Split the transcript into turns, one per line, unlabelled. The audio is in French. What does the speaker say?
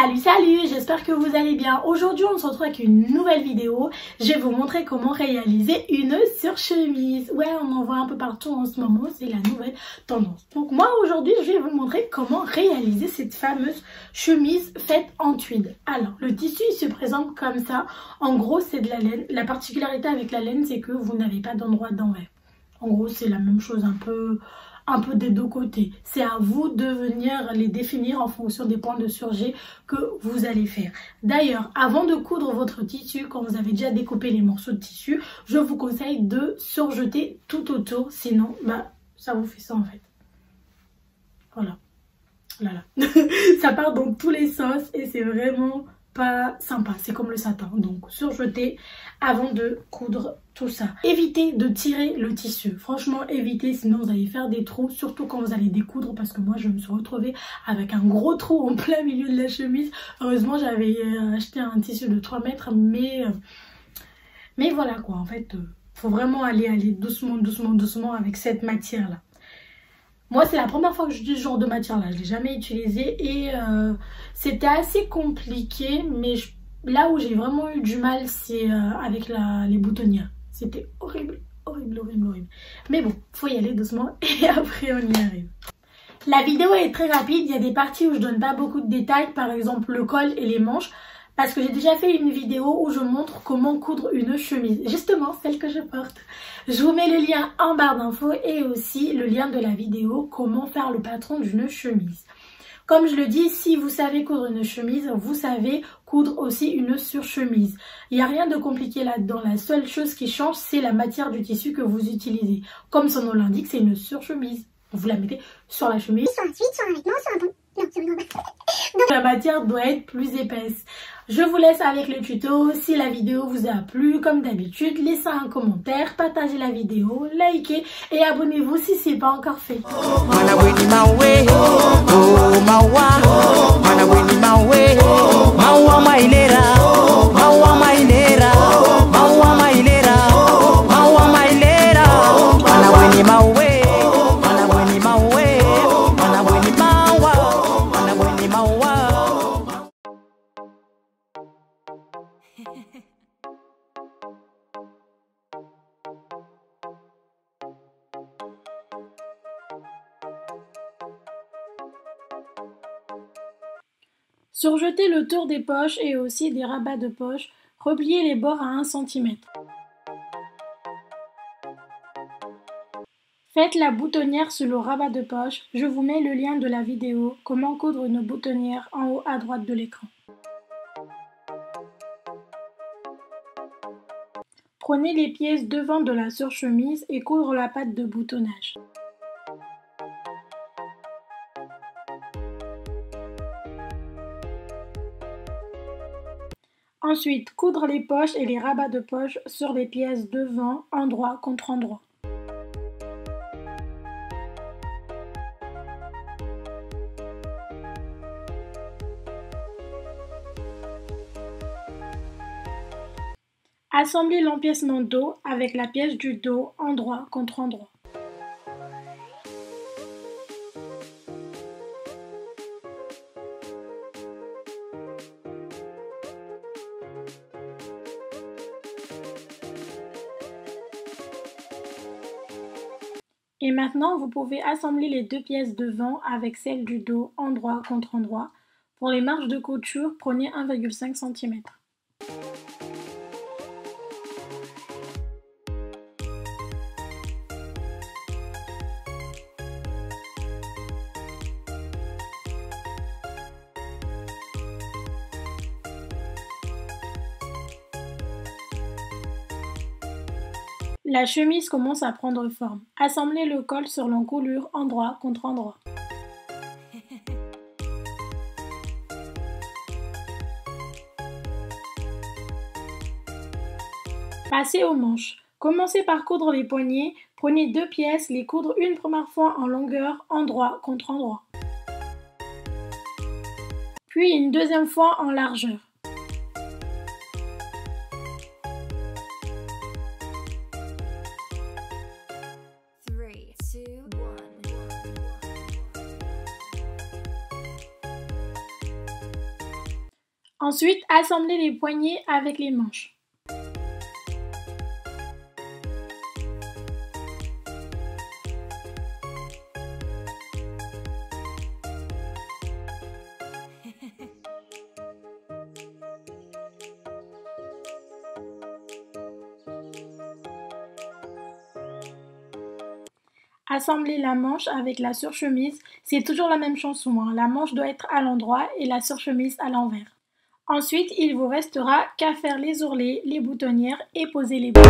Salut, j'espère que vous allez bien. Aujourd'hui on se retrouve avec une nouvelle vidéo. Je vais vous montrer comment réaliser une surchemise. Ouais, on en voit un peu partout en ce moment, c'est la nouvelle tendance. Donc moi aujourd'hui je vais vous montrer comment réaliser cette fameuse chemise faite en tweed. Alors le tissu il se présente comme ça. En gros c'est de la laine. La particularité avec la laine c'est que vous n'avez pas d'endroit d'envers. En gros c'est la même chose un peu des deux côtés. C'est à vous de venir les définir en fonction des points de surjet que vous allez faire. D'ailleurs, avant de coudre votre tissu, quand vous avez déjà découpé les morceaux de tissu, je vous conseille de surjeter tout autour, sinon ça vous fait ça en fait. Voilà. Ça part dans tous les sens et c'est vraiment pas sympa, c'est comme le satin. Donc surjeter avant de coudre tout ça. Évitez de tirer le tissu, franchement évitez, sinon vous allez faire des trous, surtout quand vous allez découdre, parce que moi je me suis retrouvée avec un gros trou en plein milieu de la chemise. Heureusement j'avais acheté un tissu de 3 mètres, mais voilà quoi, en fait faut vraiment aller doucement avec cette matière là. Moi, c'est la première fois que j'utilise ce genre de matière-là. Je ne l'ai jamais utilisé et c'était assez compliqué. Mais là où j'ai vraiment eu du mal, c'est avec les boutonnières. C'était horrible. Mais bon, faut y aller doucement et après on y arrive. La vidéo est très rapide. Il y a des parties où je donne pas beaucoup de détails. Par exemple, le col et les manches. Parce que j'ai déjà fait une vidéo où je montre comment coudre une chemise. Justement, celle que je porte. Je vous mets le lien en barre d'infos et aussi le lien de la vidéo comment faire le patron d'une chemise. Comme je le dis, si vous savez coudre une chemise, vous savez coudre aussi une surchemise. Il n'y a rien de compliqué là-dedans. La seule chose qui change, c'est la matière du tissu que vous utilisez. Comme son nom l'indique, c'est une surchemise. Vous la mettez sur la chemise.
Sur un tweed, sur un vêtement, sur un bon.
Donc la matière doit être plus épaisse. Je vous laisse avec le tuto. Si la vidéo vous a plu, comme d'habitude, laissez un commentaire, partagez la vidéo, likez et abonnez-vous si ce n'est pas encore fait. Surjetez le tour des poches et aussi des rabats de poche. Repliez les bords à 1 cm. Faites la boutonnière sur le rabat de poche. Je vous mets le lien de la vidéo comment coudre une boutonnière en haut à droite de l'écran. Prenez les pièces devant de la surchemise et coudre la patte de boutonnage. Ensuite, coudre les poches et les rabats de poche sur les pièces devant, endroit contre endroit. Assemblez l'empiècement dos avec la pièce du dos, endroit contre endroit. Et maintenant, vous pouvez assembler les deux pièces devant avec celle du dos, endroit contre endroit. Pour les marges de couture, prenez 1,5 cm. La chemise commence à prendre forme. Assemblez le col sur l'encolure endroit contre endroit. Passez aux manches. Commencez par coudre les poignets. Prenez 2 pièces, les coudre une première fois en longueur, endroit contre endroit. Puis une deuxième fois en largeur. Ensuite, assemblez les poignets avec les manches. Assemblez la manche avec la surchemise, c'est toujours la même chanson, hein. La manche doit être à l'endroit et la surchemise à l'envers. Ensuite, il vous restera qu'à faire les ourlets, les boutonnières et poser les boutons.